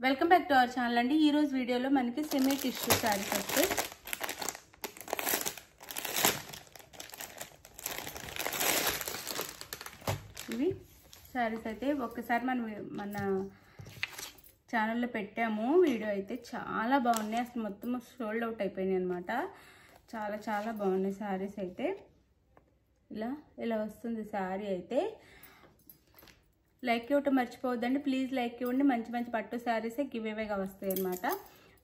Welcome back to our channel అండి. ఈ రోజు వీడియోలో మనకి సెమీ టిష్యూ శారీస్ వస్తాయి. ఇవి శారీస్ అయితే ఒక్కసారి మన ఛానల్లో పెట్టాము. వీడియో అయితే చాలా బాగున్నాయి. అసలు మొత్తం సోల్డ్ అవుట్ అయిపోయినాయి అనమాట. చాలా చాలా బాగున్నాయి శారీస్ అయితే. ఇలా వస్తుంది శారీ అయితే. లైక్ ఇవ్వటం మర్చిపోవద్దండి ప్లీజ్. లైక్ ఇవ్వండి. మంచి మంచి పట్టు శారీసే గివ్ అవేగా వస్తాయి అన్నమాట.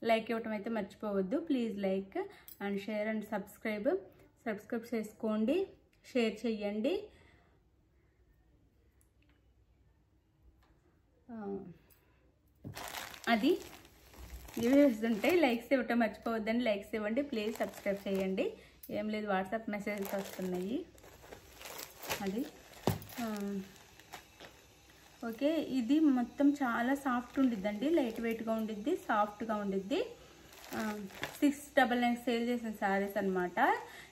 లైక్ ఇవ్వటం అయితే మర్చిపోవద్దు. Please like and share and subscribe చేసుకోండి, షేర్ చెయ్యండి. అది గివ్అవేస్ ఉంటాయి. లైక్స్ ఇవ్వటం మర్చిపోవద్దండి. లైక్స్ ఇవ్వండి ప్లీజ్. సబ్స్క్రైబ్ చేయండి. ఏం లేదు, వాట్సాప్ మెసేజెస్ వస్తున్నాయి. అది ఓకే. ఇది మొత్తం చాలా సాఫ్ట్ ఉండిద్దండి. లైట్ వెయిట్గా ఉండిద్ది, సాఫ్ట్గా ఉండిద్ది. 699 సేల్ చేసిన శారీస్ అనమాట.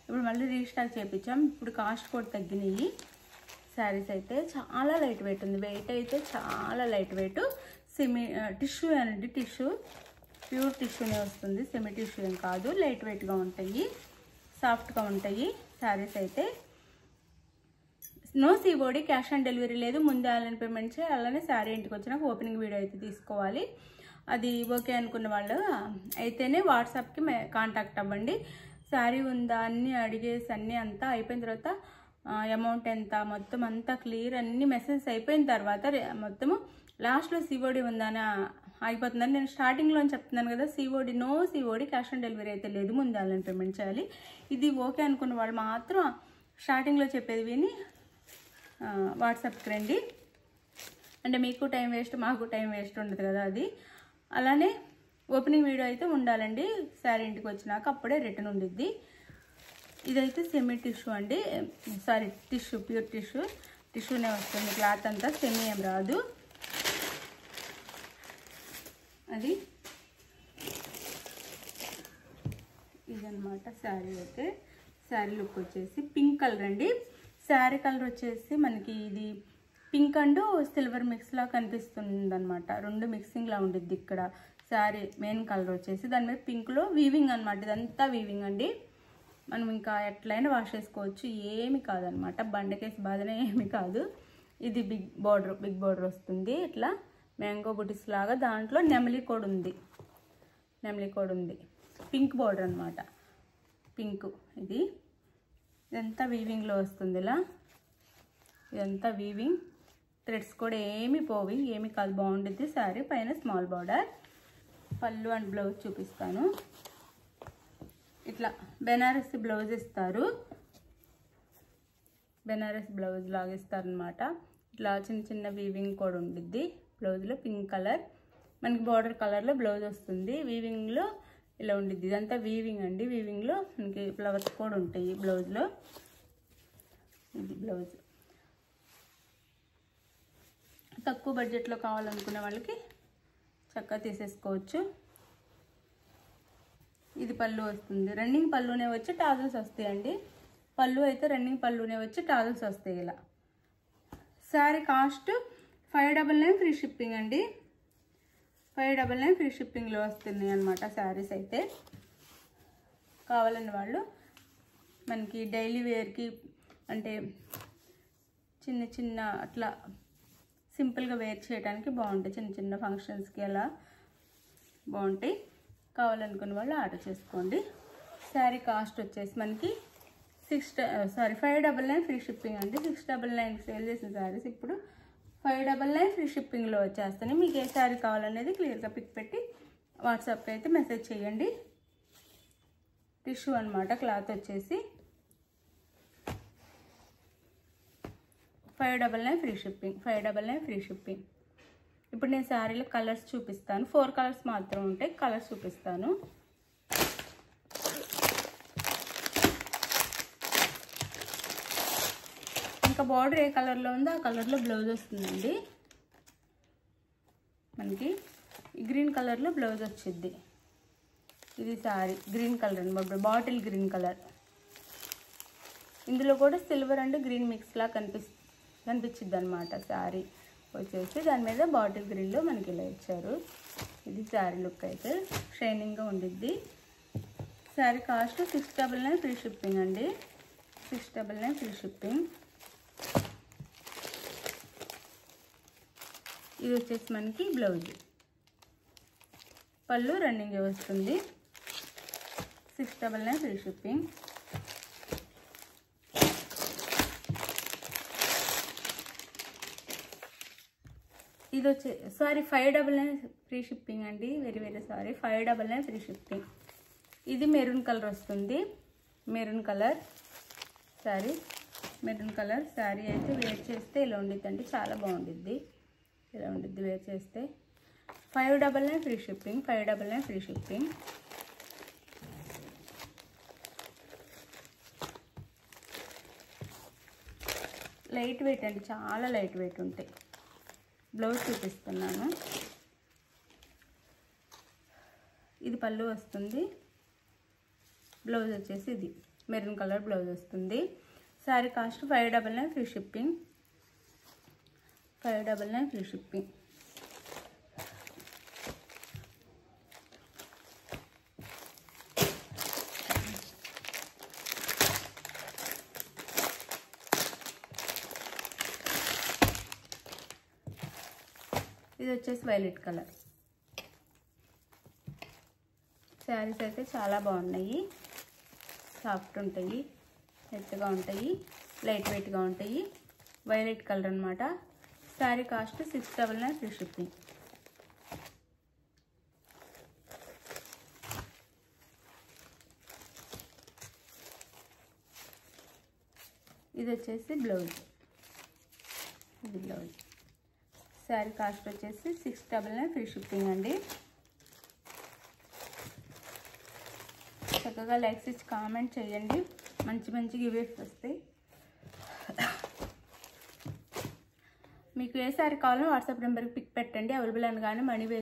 ఇప్పుడు మళ్ళీ రీస్టాక్ చేయించాం. ఇప్పుడు కాస్ట్ కూడా తగ్గినాయి. శారీస్ అయితే చాలా లైట్ వెయిట్ ఉంది. వెయిట్ అయితే చాలా లైట్ వెయిట్. సెమీ టిష్యూ అండి. టిష్యూ ప్యూర్ టిష్యూనే వస్తుంది. సెమీ టిష్యూ ఏం కాదు. లైట్ వెయిట్గా ఉంటాయి, సాఫ్ట్గా ఉంటాయి శారీస్ అయితే. No COD, cash on delivery లేదు. ముందే ఆన్లైన్ పేమెంట్ చేయాలి. అలానే శారీ ఇంటికి వచ్చినాక ఓపెనింగ్ వీడియో అయితే తీసుకోవాలి. అది ఓకే అనుకున్న వాళ్ళు అయితేనే వాట్సాప్కి కాంటాక్ట్ అవ్వండి. శారీ ఉందా అన్నీ అడిగేసి అన్నీ అంతా అయిపోయిన తర్వాత అమౌంట్ ఎంత మొత్తం అంతా క్లియర్ అన్ని మెసేజెస్ అయిపోయిన తర్వాత మొత్తము లాస్ట్లో సిఓడి ఉందని అయిపోతుందని నేను స్టార్టింగ్లో చెప్తున్నాను కదా. COD no COD, cash on delivery అయితే లేదు. ముందే ఆన్లైన్ పేమెంట్ చేయాలి. ఇది ఓకే అనుకున్న వాళ్ళు మాత్రం స్టార్టింగ్లో చెప్పేది విని వాట్సాప్కి రండి. అంటే మీకు టైం వేస్ట్, మాకు టైం వేస్ట్ ఉండదు కదా. అది అలానే ఓపెనింగ్ వీడియో అయితే ఉండాలండి. శారీ ఇంటికి వచ్చినాక అప్పుడే రిటర్న్ ఉండిద్ది. ఇదైతే సెమీ టిష్యూ అండి. సారీ టిష్యూ, ప్యూర్ టిష్యూనే వస్తుంది. క్లాత్ అంతా సెమీ ఏం రాదు. అది ఇదన్నమాట శారీ అయితే. శారీ లుక్ వచ్చేసి పింక్ కలర్ అండి. శారీ కలర్ వచ్చేసి మనకి ఇది పింక్ అండ్ సిల్వర్ మిక్స్లా కనిపిస్తుంది అనమాట. రెండు మిక్సింగ్లా ఉండిద్ది ఇక్కడ. శారీ మెయిన్ కలర్ వచ్చేసి దాని మీద పింక్లో వీవింగ్ అనమాట. ఇదంతా వీవింగ్ అండి. మనం ఇంకా ఎట్లయినా వాష్ చేసుకోవచ్చు, ఏమి కాదనమాట. బండకేసి బాధనే ఏమి కాదు. ఇది బిగ్ బార్డర్ వస్తుంది. ఇట్లా మ్యాంగో బుటీస్ లాగా. దాంట్లో నెమలి కోడ్ ఉంది. పింక్ బార్డర్ అనమాట. పింక్ ఇది. ఇదంతా వీవింగ్లో వస్తుంది. ఇదంతా వీవింగ్. థ్రెడ్స్ కూడా ఏమి పోవి, ఏమి కాదు, బాగుంటుంది శారీ. పైన స్మాల్ బార్డర్. పళ్ళు అండ్ బ్లౌజ్ చూపిస్తాను. ఇట్లా బెనారసి బ్లౌజ్ ఇస్తారు. బెనారసి బ్లౌజ్ లాగా ఇస్తారనమాట. ఇట్లా చిన్న చిన్న వీవింగ్ కూడా ఉండిద్ది బ్లౌజ్లో. పింక్ కలర్ మనకి బార్డర్ కలర్లో బ్లౌజ్ వస్తుంది. వీవింగ్లో ఇలా ఉండిద్ది. ఇదంతా వీవింగ్ అండి. వీవింగ్లో మనకి ఫ్లవర్స్ కూడా ఉంటాయి బ్లౌజ్లో. ఇది బ్లౌజ్. తక్కువ బడ్జెట్లో కావాలనుకునే వాళ్ళకి చక్కగా తీసేసుకోవచ్చు. ఇది పళ్ళు వస్తుంది. రన్నింగ్ పళ్ళునే వచ్చి టాజల్స్ వస్తాయండి. పళ్ళు అయితే రన్నింగ్ పళ్ళునే వచ్చి టాజల్స్ వస్తాయి ఇలా. శారీ కాస్ట్ 599 ఫ్రీ షిప్పింగ్ అండి. 599 ఫ్రీ షిప్పింగ్లో వస్తున్నాయి అనమాట శారీస్ అయితే. కావాలని వాళ్ళు మనకి డైలీ వేర్కి అంటే చిన్న చిన్న అట్లా సింపుల్గా వేర్ చేయడానికి బాగుంటాయి. చిన్న చిన్న ఫంక్షన్స్కి అలా బాగుంటాయి. కావాలనుకున్న వాళ్ళు ఆర్డర్ చేసుకోండి. శారీ కాస్ట్ వచ్చేసి మనకి 599 ఫ్రీ షిప్పింగ్ అండి. 699 సేల్ చేసిన శారీస్ ఇప్పుడు 599 ఫ్రీ షిప్పింగ్లో వచ్చేస్తాను. మీకు ఏ శారీ కావాలనేది క్లియర్గా పిక్ పెట్టి వాట్సాప్కి అయితే మెసేజ్ చేయండి. టిష్యూ అనమాట. క్లాత్ వచ్చేసి 599 ఫ్రీ షిప్పింగ్. 599 free shipping. ఇప్పుడు నేను శారీలో కలర్స్ చూపిస్తాను. 4 కలర్స్ మాత్రం ఉంటాయి. కలర్స్ చూపిస్తాను. ఇంకా బార్డర్ ఏ కలర్లో ఉందో ఆ కలర్లో బ్లౌజ్ వస్తుందండి. మనకి గ్రీన్ కలర్లో బ్లౌజ్ వచ్చింది. ఇది శారీ గ్రీన్ కలర్ అనమాట. Bottle green colour. ఇందులో కూడా సిల్వర్ అండ్ గ్రీన్ మిక్స్లా కనిపించింది అనమాట శారీ. వచ్చేసి దాని మీద బాటిల్ గ్రీన్లో మనకి ఇలా ఇచ్చారు. ఇది శారీ లుక్ అయితే షైనింగ్గా ఉండిద్ది. శారీ కాస్ట్ 699 ఫ్రీ షిప్పింగ్ అండి. 699 ఫ్రీ షిప్పింగ్. ఇది వచ్చేసి మనకి బ్లౌజ్, పళ్ళు రన్నింగ్ వస్తుంది. 699 ఫ్రీ షిప్పింగ్. ఇది వచ్చే సారీ 599 ఫ్రీ షిప్పింగ్ అండి. Very sorry, 599 free shipping. ఇది మెరూన్ కలర్ వస్తుంది. Maroon colour sari, maroon colour sari అయితే వేర్ చేస్తే ఇలా ఉండిద్దండి, చాలా బాగుండిద్ది. ఇలా ఉండిద్ది వేర్ చేస్తే. 599 free shipping. 599 free shipping. Light weight అండి, చాలా లైట్ వెయిట్ ఉంటాయి. బ్లౌజ్ చూపిస్తున్నాను. ఇది పళ్ళు వస్తుంది. బ్లౌజ్ వచ్చేసి ఇది మెరూన్ కలర్ బ్లౌజ్ వస్తుంది. Sari cost 599 free shipping. 599 free shipping. ఇది వచ్చేసి వైలెట్ కలర్. శారీస్ అయితే చాలా బాగున్నాయి. సాఫ్ట్ ఉంటాయి, మెత్తగా ఉంటాయి, లైట్ వెయిట్గా ఉంటాయి. వైలెట్ కలర్ అనమాట. Sari cost 699 free shipping. ఇది వచ్చేసి బ్లౌజ్, ఇది బ్లౌజ్. శారీ కాస్ట్ వచ్చేసి 699 ఫ్రీ షిప్పింగ్ అండి. చక్కగా లైక్స్ ఇచ్చి కామెంట్ చేయండి, మంచి గివేస్ వస్తాయి. మీకు ఏ శారీ కావాలో వాట్సాప్ నెంబర్కి పిక్ పెట్టండి. అవైలబుల్ అనగానే మనీ